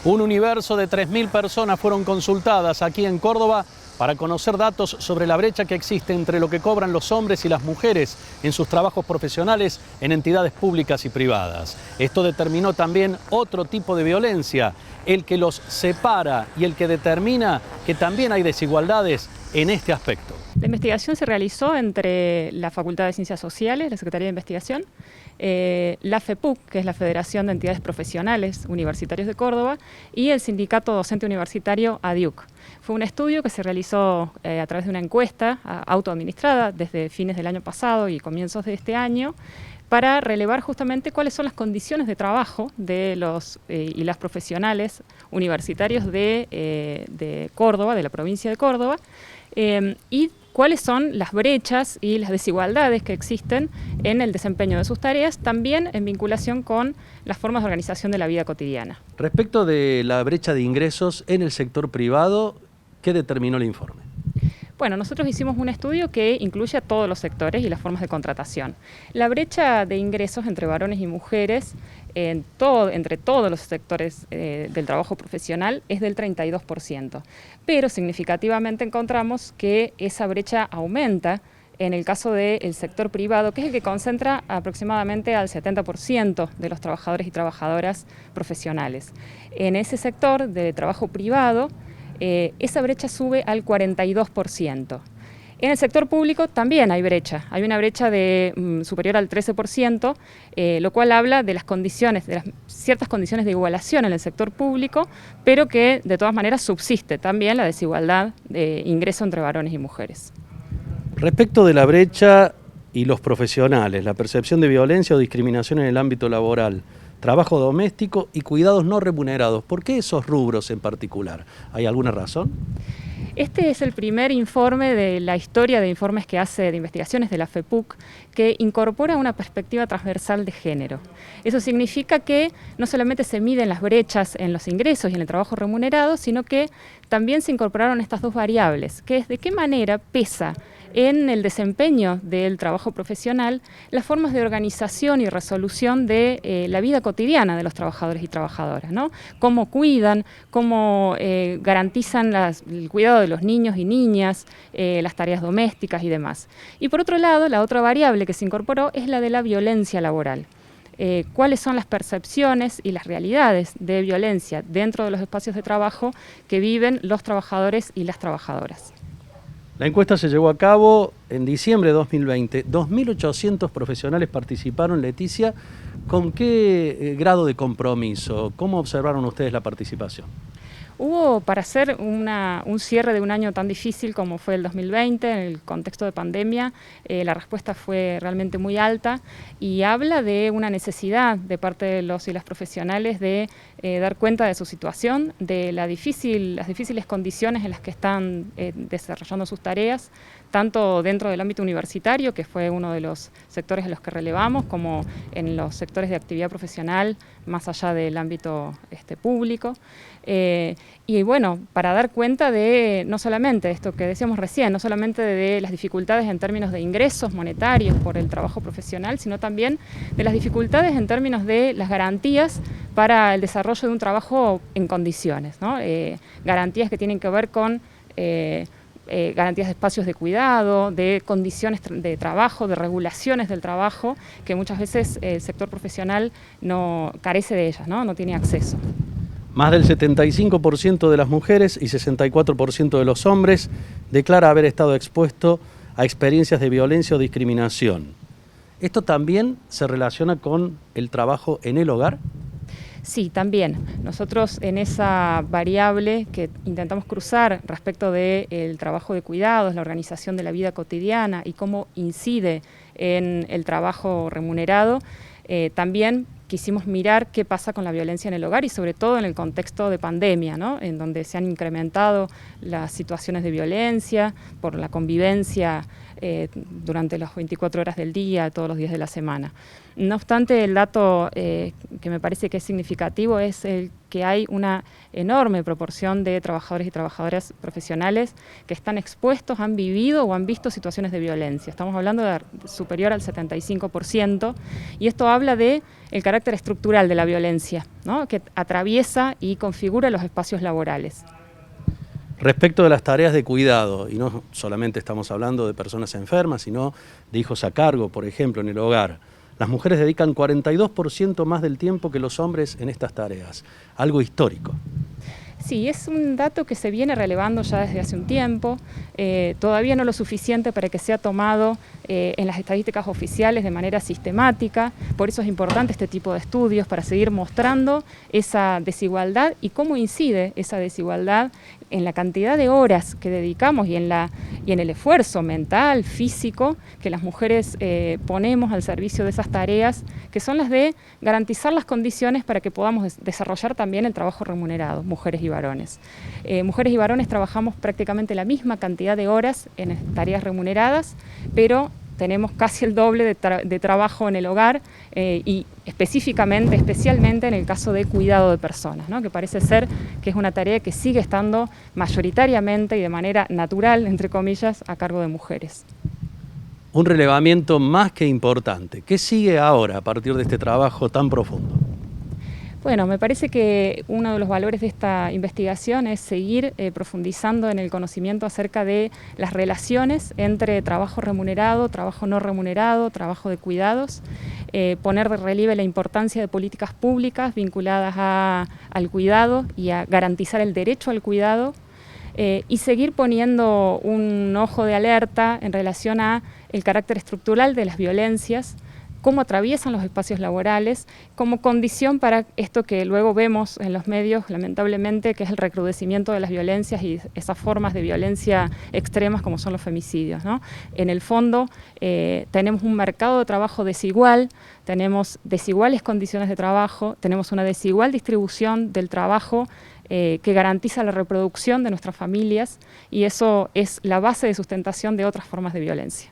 Un universo de 3.000 personas fueron consultadas aquí en Córdoba para conocer datos sobre la brecha que existe entre lo que cobran los hombres y las mujeres en sus trabajos profesionales en entidades públicas y privadas. Esto determinó también otro tipo de violencia, el que los separa y el que determina que también hay desigualdades en este aspecto. La investigación se realizó entre la Facultad de Ciencias Sociales, la Secretaría de Investigación, la FEPUC, que es la Federación de Entidades Profesionales Universitarios de Córdoba, y el Sindicato Docente Universitario ADIUC. Fue un estudio que se realizó a través de una encuesta autoadministrada desde fines del año pasado y comienzos de este año, para relevar justamente cuáles son las condiciones de trabajo de los y las profesionales universitarios de Córdoba, de la provincia de Córdoba, y cuáles son las brechas y las desigualdades que existen en el desempeño de sus tareas, también en vinculación con las formas de organización de la vida cotidiana. Respecto de la brecha de ingresos en el sector privado, ¿qué determinó el informe? Bueno, nosotros hicimos un estudio que incluye a todos los sectores y las formas de contratación. La brecha de ingresos entre varones y mujeres entre todos los sectores del trabajo profesional es del 32%, pero significativamente encontramos que esa brecha aumenta en el caso del sector privado, que es el que concentra aproximadamente al 70% de los trabajadores y trabajadoras profesionales. En ese sector de trabajo privado, esa brecha sube al 42%. En el sector público también hay brecha, hay una brecha superior al 13%, lo cual habla de las condiciones, de las ciertas condiciones de igualación en el sector público, pero que de todas maneras subsiste también la desigualdad de ingreso entre varones y mujeres. Respecto de la brecha y los profesionales, la percepción de violencia o discriminación en el ámbito laboral, trabajo doméstico y cuidados no remunerados, ¿por qué esos rubros en particular? ¿Hay alguna razón? Este es el primer informe de la historia de informes que hace de investigaciones de la FEPUC que incorpora una perspectiva transversal de género. Eso significa que no solamente se miden las brechas en los ingresos y en el trabajo remunerado, sino que también se incorporaron estas dos variables, que es de qué manera pesa en el desempeño del trabajo profesional las formas de organización y resolución de la vida cotidiana de los trabajadores y trabajadoras, ¿no? Cómo cuidan, cómo garantizan el cuidado de los niños y niñas, las tareas domésticas y demás. Y por otro lado, la otra variable que se incorporó es la de la violencia laboral. Cuáles son las percepciones y las realidades de violencia dentro de los espacios de trabajo que viven los trabajadores y las trabajadoras. La encuesta se llevó a cabo en diciembre de 2020. 2.800 profesionales participaron. Leticia, ¿con qué grado de compromiso? ¿Cómo observaron ustedes la participación? Hubo, para hacer un cierre de un año tan difícil como fue el 2020, en el contexto de pandemia, la respuesta fue realmente muy alta y habla de una necesidad de parte de los y las profesionales de dar cuenta de su situación, de las difíciles condiciones en las que están desarrollando sus tareas, tanto dentro del ámbito universitario, que fue uno de los sectores a los que relevamos, como en los sectores de actividad profesional, más allá del ámbito público. Y bueno, para dar cuenta de no solamente esto que decíamos recién, no solamente de las dificultades en términos de ingresos monetarios por el trabajo profesional, sino también de las dificultades en términos de las garantías para el desarrollo de un trabajo en condiciones, ¿no? Garantías que tienen que ver con garantías de espacios de cuidado, de condiciones de trabajo, de regulaciones del trabajo, que muchas veces el sector profesional no carece de ellas, no tiene acceso. Más del 75% de las mujeres y 64% de los hombres declara haber estado expuesto a experiencias de violencia o discriminación. ¿Esto también se relaciona con el trabajo en el hogar? Sí, también. Nosotros en esa variable que intentamos cruzar respecto del trabajo de cuidados, la organización de la vida cotidiana y cómo incide en el trabajo remunerado, también quisimos mirar qué pasa con la violencia en el hogar y sobre todo en el contexto de pandemia, ¿no? En donde se han incrementado las situaciones de violencia por la convivencia durante las 24 horas del día, todos los días de la semana. No obstante, el dato que me parece que es significativo es el que hay una enorme proporción de trabajadores y trabajadoras profesionales que están expuestos, han vivido o han visto situaciones de violencia. Estamos hablando de superior al 75%, y esto habla de el carácter estructural de la violencia, ¿no?, que atraviesa y configura los espacios laborales. Respecto de las tareas de cuidado, y no solamente estamos hablando de personas enfermas, sino de hijos a cargo, por ejemplo, en el hogar, las mujeres dedican 42% más del tiempo que los hombres en estas tareas, algo histórico. Sí, es un dato que se viene relevando ya desde hace un tiempo, todavía no lo suficiente para que sea tomado en las estadísticas oficiales de manera sistemática, por eso es importante este tipo de estudios para seguir mostrando esa desigualdad y cómo incide esa desigualdad en la cantidad de horas que dedicamos y en el esfuerzo mental, físico, que las mujeres ponemos al servicio de esas tareas, que son las de garantizar las condiciones para que podamos desarrollar también el trabajo remunerado, mujeres y varones. Mujeres y varones trabajamos prácticamente la misma cantidad de horas en tareas remuneradas, pero tenemos casi el doble de trabajo en el hogar y especialmente en el caso de cuidado de personas, ¿no?, que parece ser que es una tarea que sigue estando mayoritariamente y de manera natural, entre comillas, a cargo de mujeres. Un relevamiento más que importante. ¿Qué sigue ahora a partir de este trabajo tan profundo? Bueno, me parece que uno de los valores de esta investigación es seguir profundizando en el conocimiento acerca de las relaciones entre trabajo remunerado, trabajo no remunerado, trabajo de cuidados, poner de relieve la importancia de políticas públicas vinculadas al cuidado y a garantizar el derecho al cuidado, y seguir poniendo un ojo de alerta en relación a el carácter estructural de las violencias, cómo atraviesan los espacios laborales, como condición para esto que luego vemos en los medios, lamentablemente, que es el recrudecimiento de las violencias y esas formas de violencia extremas como son los femicidios, ¿no? En el fondo, tenemos un mercado de trabajo desigual, tenemos desiguales condiciones de trabajo, tenemos una desigual distribución del trabajo que garantiza la reproducción de nuestras familias, y eso es la base de sustentación de otras formas de violencia.